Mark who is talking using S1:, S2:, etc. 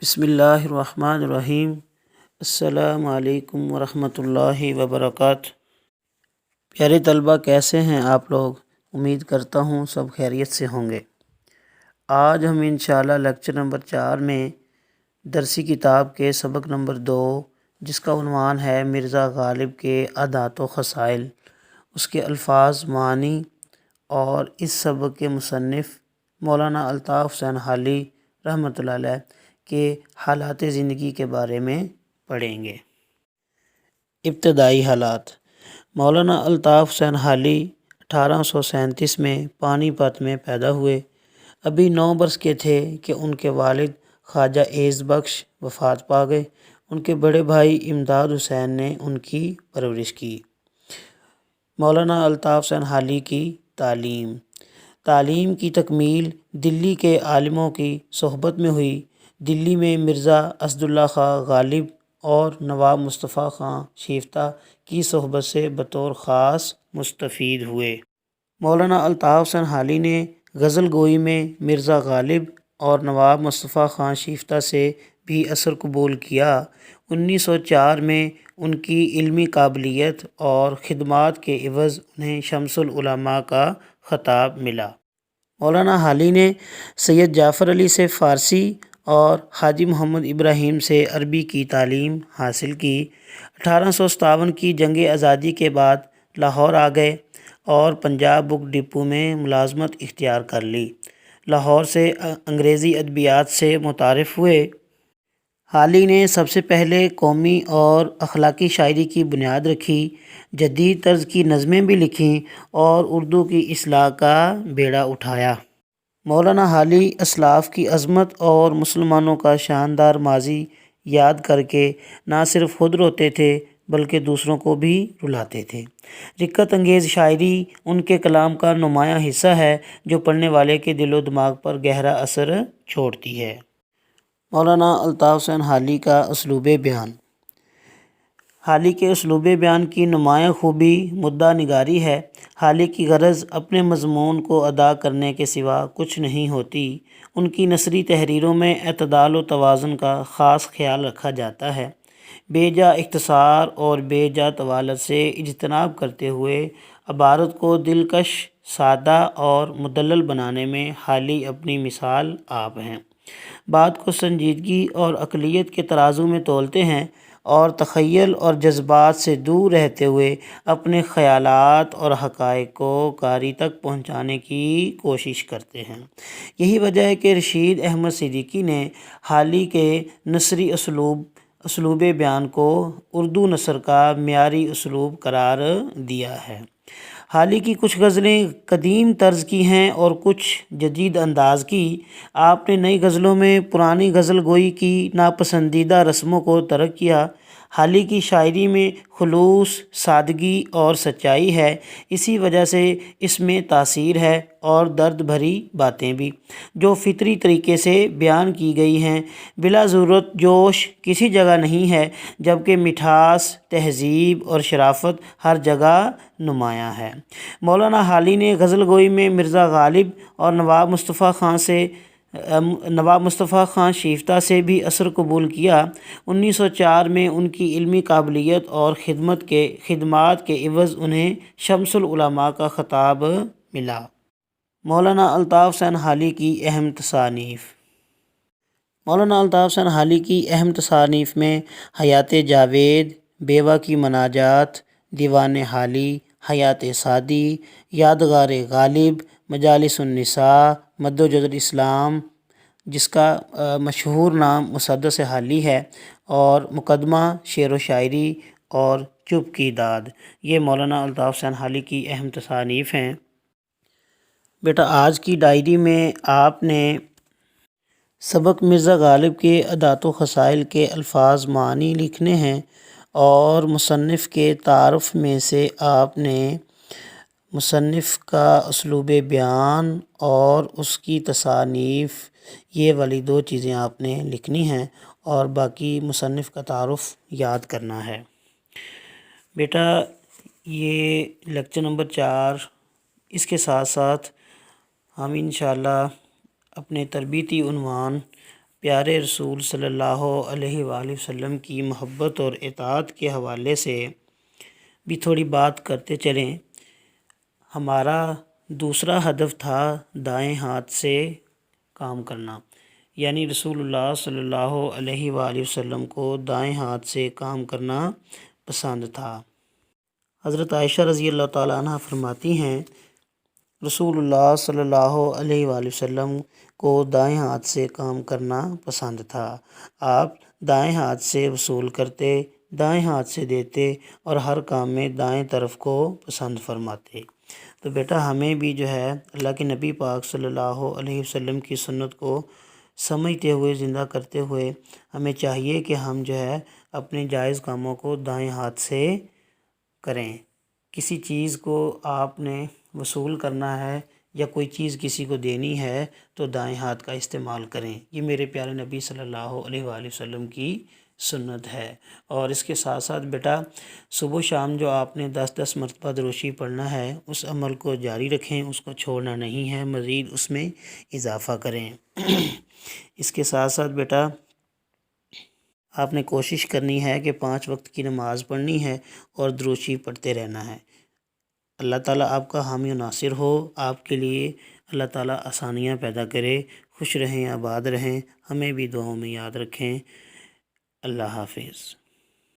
S1: بسم اللہ الرحمن الرحیم۔ السلام علیکم ورحمۃ اللہ وبرکاتہ۔ پیارے طلبہ، کیسے ہیں آپ لوگ؟ امید کرتا ہوں سب خیریت سے ہوں گے۔ آج ہم انشاءاللہ لیکچر نمبر 4 میں درسی کتاب کے سبق نمبر 2، جس کا عنوان ہے مرزا غالب کے عادات و خصائل، اس کے الفاظ، معانی اور اس سبق کے مصنف مولانا الطاف حسین حالی رحمۃ اللہ علیہ کے حالات زندگی کے بارے میں پڑھیں گے۔ ابتدائی حالات۔ مولانا الطاف حسین حالی 1837 میں پانی پت میں پیدا ہوئے۔ ابھی 9 برس کے تھے کہ ان کے والد خواجہ ایز بخش وفات پا گئے۔ ان کے بڑے بھائی امداد حسین نے ان کی پرورش کی۔ مولانا الطاف حسین حالی کی تعلیم کی تکمیل دلی کے عالموں کی صحبت میں ہوئی۔ دلی میں مرزا اسداللہ خاں غالب اور نواب مصطفیٰ خاں شیفتہ کی صحبت سے بطور خاص مستفید ہوئے۔ مولانا الطاف حسین حالی نے غزل گوئی میں مرزا غالب اور نواب مصطفیٰ خاں شیفتہ سے بھی اثر قبول کیا۔ 1904 میں ان کی علمی قابلیت اور خدمات کے عوض انہیں شمس العلماء کا خطاب ملا۔ مولانا حالی نے سید جعفر علی سے فارسی اور حاجی محمد ابراہیم سے عربی کی تعلیم حاصل کی۔ 1857 کی جنگ آزادی کے بعد لاہور آ گئے اور پنجاب بک ڈپو میں ملازمت اختیار کر لی۔ لاہور سے انگریزی ادبیات سے متعارف ہوئے۔ حالی نے سب سے پہلے قومی اور اخلاقی شاعری کی بنیاد رکھی، جدید طرز کی نظمیں بھی لکھیں اور اردو کی اصلاح کا بیڑا اٹھایا۔ مولانا حالی اسلاف کی عظمت اور مسلمانوں کا شاندار ماضی یاد کر کے نہ صرف خود روتے تھے بلکہ دوسروں کو بھی رلاتے تھے۔ رقت انگیز شاعری ان کے کلام کا نمایاں حصہ ہے جو پڑھنے والے کے دل و دماغ پر گہرا اثر چھوڑتی ہے۔ مولانا الطاف حسین حالی کا اسلوب بیان۔ حالی کے اسلوب بیان کی نمایاں خوبی مدعا نگاری ہے۔ حالی کی غرض اپنے مضمون کو ادا کرنے کے سوا کچھ نہیں ہوتی۔ ان کی نثری تحریروں میں اعتدال و توازن کا خاص خیال رکھا جاتا ہے۔ بے جا اختصار اور بے جا طوالت سے اجتناب کرتے ہوئے عبارت کو دلکش، سادہ اور مدلل بنانے میں حالی اپنی مثال آپ ہیں۔ بات کو سنجیدگی اور عقلیت کے ترازو میں تولتے ہیں اور تخیل اور جذبات سے دور رہتے ہوئے اپنے خیالات اور حقائق کو قاری تک پہنچانے کی کوشش کرتے ہیں۔ یہی وجہ ہے کہ رشید احمد صدیقی نے حالی کے نثری اسلوب بیان کو اردو نثر کا معیاری اسلوب قرار دیا ہے۔ حالی کی کچھ غزلیں قدیم طرز کی ہیں اور کچھ جدید انداز کی۔ آپ نے نئی غزلوں میں پرانی غزل گوئی کی ناپسندیدہ رسموں کو ترک کیا۔ حالی کی شاعری میں خلوص، سادگی اور سچائی ہے، اسی وجہ سے اس میں تاثیر ہے اور درد بھری باتیں بھی، جو فطری طریقے سے بیان کی گئی ہیں۔ بلا ضرورت جوش کسی جگہ نہیں ہے، جبکہ مٹھاس، تہذیب اور شرافت ہر جگہ نمایاں ہے۔ مولانا حالی نے غزل گوئی میں مرزا غالب اور نواب مصطفیٰ خاں شیفتہ سے بھی اثر قبول کیا۔ 1904 میں ان کی علمی قابلیت اور خدمات کے عوض انہیں شمس العلماء کا خطاب ملا۔ مولانا الطاف حسین حالی کی اہم تصانیف۔ مولانا الطاف حسین حالی کی اہم تصانیف میں حیات جاوید، بیوہ کی مناجات، دیوان حالی، حیات سعدی، یادگار غالب، مجالس النساء، مد و جزر اسلام، جس کا مشہور نام مسدس حالی ہے، اور مقدمہ، شعر و شاعری اور چپ کی داد، یہ مولانا الطاف حسین حالی کی اہم تصانیف ہیں۔ بیٹا، آج کی ڈائری میں آپ نے سبق مرزا غالب کے عادات و خصائل کے الفاظ، معانی لکھنے ہیں اور مصنف کے تعارف میں سے آپ نے مصنف کا اسلوب بیان اور اس کی تصانیف، یہ والی 2 چیزیں آپ نے لکھنی ہیں اور باقی مصنف کا تعارف یاد کرنا ہے۔ بیٹا، یہ لیکچر نمبر 4، اس کے ساتھ ساتھ ہم انشاءاللہ اپنے تربیتی عنوان پیارے رسول صلی اللہ علیہ وآلہ وسلم کی محبت اور اطاعت کے حوالے سے بھی تھوڑی بات کرتے چلیں۔ ہمارا دوسرا ہدف تھا دائیں ہاتھ سے کام کرنا، یعنی رسول اللہ صلی اللہ علیہ وآلہ وسلم کو دائیں ہاتھ سے کام کرنا پسند تھا۔ حضرت عائشہ رضی اللہ تعالیٰ عنہ فرماتی ہیں رسول اللہ صلی اللہ علیہ وآلہ وسلم کو دائیں ہاتھ سے کام کرنا پسند تھا۔ آپ دائیں ہاتھ سے وصول کرتے، دائیں ہاتھ سے دیتے اور ہر کام میں دائیں طرف کو پسند فرماتے۔ تو بیٹا ہمیں بھی جو ہے اللہ کے نبی پاک صلی اللہ علیہ وسلم کی سنت کو سمجھتے ہوئے، زندہ کرتے ہوئے ہمیں چاہیے کہ ہم جو ہے اپنے جائز کاموں کو دائیں ہاتھ سے کریں۔ کسی چیز کو آپ نے وصول کرنا ہے یا کوئی چیز کسی کو دینی ہے تو دائیں ہاتھ کا استعمال کریں۔ یہ میرے پیارے نبی صلی اللہ علیہ وآلہ وسلم کی سنت ہے۔ اور اس کے ساتھ ساتھ بیٹا صبح و شام جو آپ نے 10 مرتبہ دروشی پڑھنا ہے اس عمل کو جاری رکھیں، اس کو چھوڑنا نہیں ہے، مزید اس میں اضافہ کریں۔ اس کے ساتھ ساتھ بیٹا آپ نے کوشش کرنی ہے کہ 5 وقت کی نماز پڑھنی ہے اور دروشی پڑھتے رہنا ہے۔ اللہ تعالیٰ آپ کا حامی و ناصر ہو، آپ کے لیے اللہ تعالیٰ آسانیاں پیدا کرے۔ خوش رہیں، آباد رہیں، ہمیں بھی دعاؤں میں یاد رکھیں۔ اللہ حافظ۔